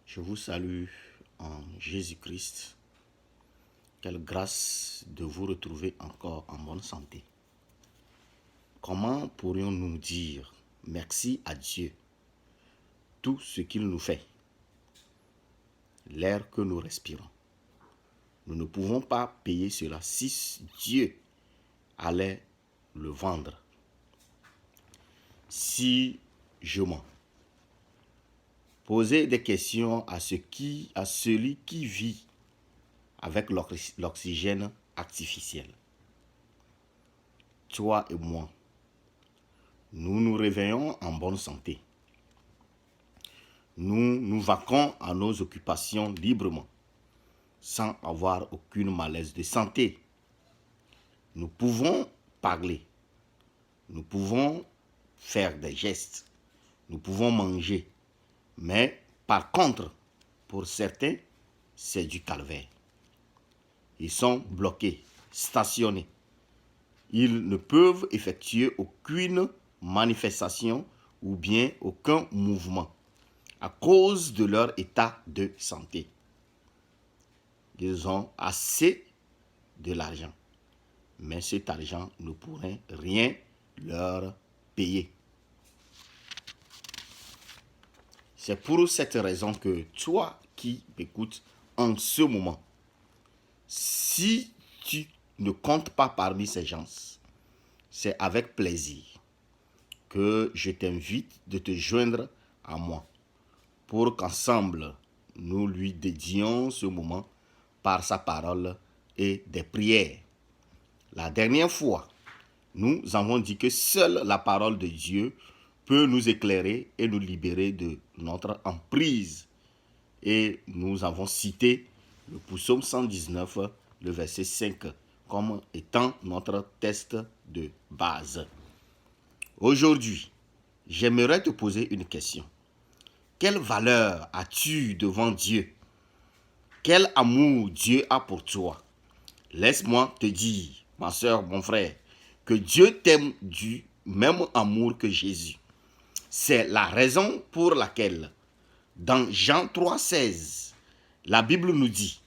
Je vous salue en Jésus-Christ. Quelle grâce de vous retrouver encore en bonne santé. Comment pourrions-nous dire merci à Dieu tout ce qu'il nous fait, l'air que nous respirons? Nous ne pouvons pas payer cela si Dieu allait le vendre. Si je mens, posez des questions à celui qui vit avec l'oxygène artificiel. Toi et moi, nous nous réveillons en bonne santé. Nous nous vaquons à nos occupations librement, sans avoir aucune malaise de santé. Nous pouvons parler, nous pouvons faire des gestes, nous pouvons manger. Mais par contre, pour certains, c'est du calvaire. Ils sont bloqués, stationnés. Ils ne peuvent effectuer aucune manifestation ou bien aucun mouvement à cause de leur état de santé. Ils ont assez de l'argent, mais cet argent ne pourrait rien leur payer. C'est pour cette raison que toi qui m'écoutes en ce moment, si tu ne comptes pas parmi ces gens, c'est avec plaisir que je t'invite de te joindre à moi pour qu'ensemble nous lui dédions ce moment par sa parole et des prières. La dernière fois, nous avons dit que seule la parole de Dieu peut nous éclairer et nous libérer de notre emprise. Et nous avons cité le psaume 119, le verset 5, comme étant notre texte de base. Aujourd'hui, j'aimerais te poser une question. Quelle valeur as-tu devant Dieu? Quel amour Dieu a pour toi? Laisse-moi te dire, ma soeur, mon frère, que Dieu t'aime du même amour que Jésus. C'est la raison pour laquelle, dans Jean 3,16, la Bible nous dit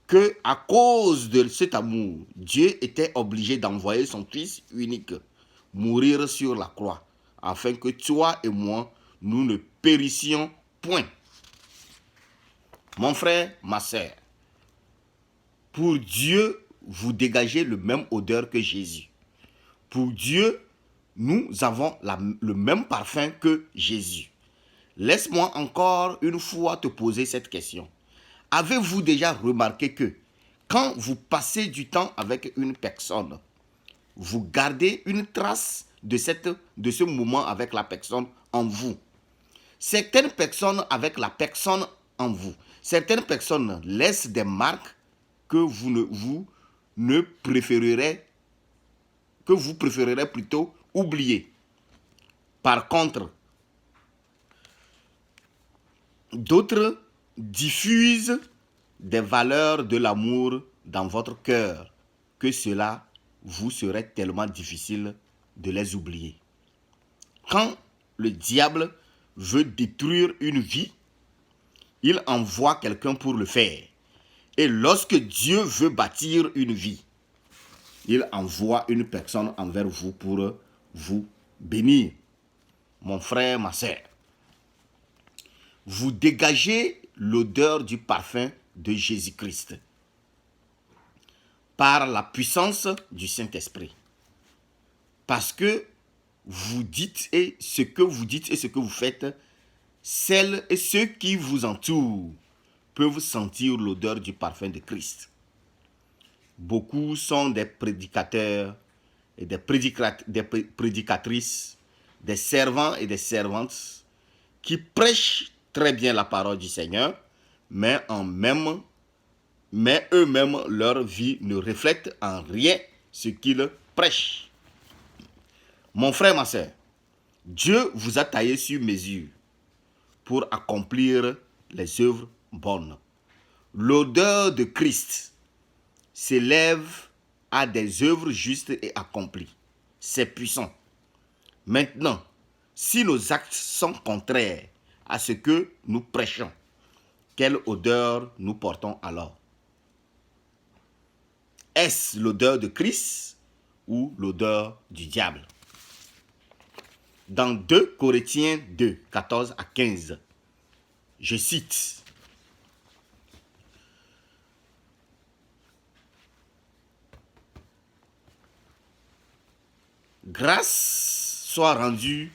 que à cause de cet amour, Dieu était obligé d'envoyer son Fils unique mourir sur la croix, afin que toi et moi, nous ne périssions point. Mon frère, ma sœur, pour Dieu, vous dégagez le même odeur que Jésus. Pour Dieu, nous avons le même parfum que Jésus. Laisse-moi encore une fois te poser cette question. Avez-vous déjà remarqué que quand vous passez du temps avec une personne, vous gardez une trace de ce moment avec la personne en vous? Certaines personnes avec la personne en vous, certaines personnes laissent des marques que vous préférerez plutôt oublier. Par contre, d'autres diffusent des valeurs de l'amour dans votre cœur que cela vous serait tellement difficile de les oublier. Quand le diable veut détruire une vie, il envoie quelqu'un pour le faire. Et lorsque Dieu veut bâtir une vie, il envoie une personne envers vous pour vous bénir. Mon frère, ma sœur, vous dégagez l'odeur du parfum de Jésus-Christ par la puissance du Saint-Esprit. Parce que vous dites et ce que vous dites et ce que vous faites, celles et ceux qui vous entourent peuvent sentir l'odeur du parfum de Christ. Beaucoup sont des prédicateurs et des prédicatrices, des servants et des servantes qui prêchent très bien la parole du Seigneur, mais eux-mêmes, leur vie ne reflète en rien ce qu'ils prêchent. Mon frère, ma soeur, Dieu vous a taillé sur mesure pour accomplir les œuvres bonnes. L'odeur de Christ s'élève à des œuvres justes et accomplies. C'est puissant. Maintenant, si nos actes sont contraires à ce que nous prêchons, quelle odeur nous portons alors? Est-ce l'odeur de Christ ou l'odeur du diable? Dans 2 Corinthiens 2, 14 à 15, je cite: grâce soit rendue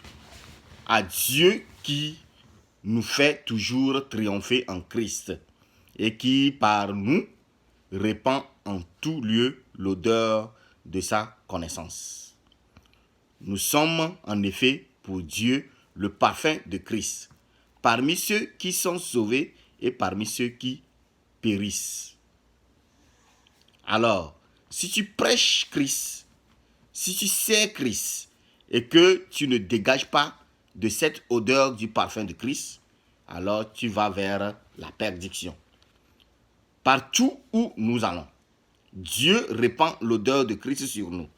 à Dieu qui nous fait toujours triompher en Christ et qui par nous répand en tout lieu l'odeur de sa connaissance. Nous sommes en effet pour Dieu le parfum de Christ, parmi ceux qui sont sauvés et parmi ceux qui périssent. Alors, si tu prêches Christ, si tu sais Christ et que tu ne dégages pas de cette odeur du parfum de Christ, alors tu vas vers la perdition. Partout où nous allons, Dieu répand l'odeur de Christ sur nous.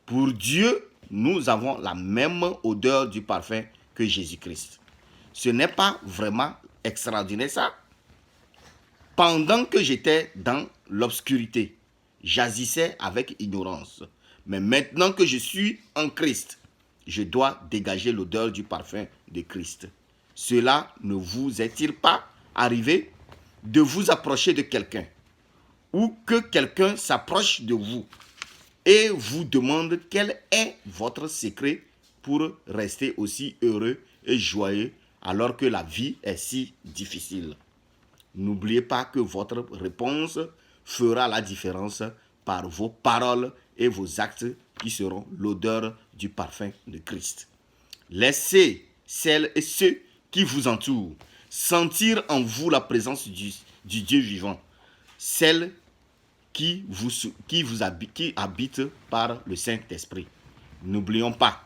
Pour Dieu, nous avons la même odeur du parfum que Jésus-Christ. Ce n'est pas vraiment extraordinaire ça? Pendant que j'étais dans l'obscurité, j'agissais avec ignorance. Mais maintenant que je suis en Christ, je dois dégager l'odeur du parfum de Christ. Cela ne vous est-il pas arrivé de vous approcher de quelqu'un ou que quelqu'un s'approche de vous et vous demande quel est votre secret pour rester aussi heureux et joyeux alors que la vie est si difficile? N'oubliez pas que votre réponse fera la différence par vos paroles et vos actes qui seront l'odeur du parfum de Christ. Laissez celles et ceux qui vous entourent sentir en vous la présence du Dieu vivant, celle qui habite par le Saint-Esprit. N'oublions pas,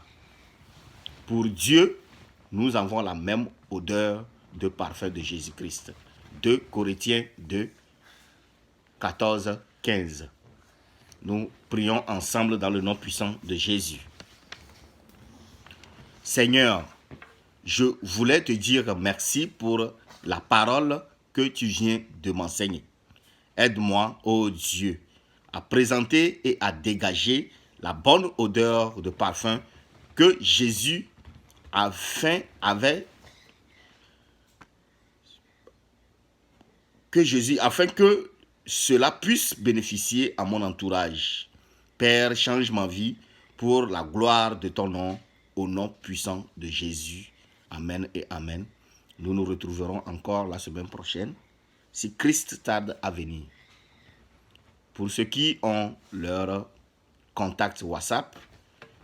pour Dieu, nous avons la même odeur de parfum de Jésus-Christ. 2 Corinthiens 2, 14, 15. Nous prions ensemble dans le nom puissant de Jésus. Seigneur, je voulais te dire merci pour la parole que tu viens de m'enseigner. Aide-moi, ô Dieu, à présenter et à dégager la bonne odeur de parfum que Jésus afin que cela puisse bénéficier à mon entourage. Père, change ma vie pour la gloire de ton nom, au nom puissant de Jésus. Amen et amen. Nous nous retrouverons encore la semaine prochaine, si Christ tarde à venir. Pour ceux qui ont leur contact WhatsApp,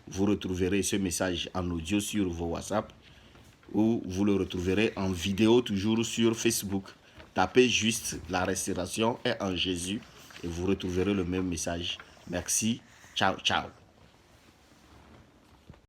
vous retrouverez ce message en audio sur vos WhatsApp ou vous le retrouverez en vidéo toujours sur Facebook. Tapez juste « La restauration est en Jésus » et vous retrouverez le même message. Merci. Ciao, ciao.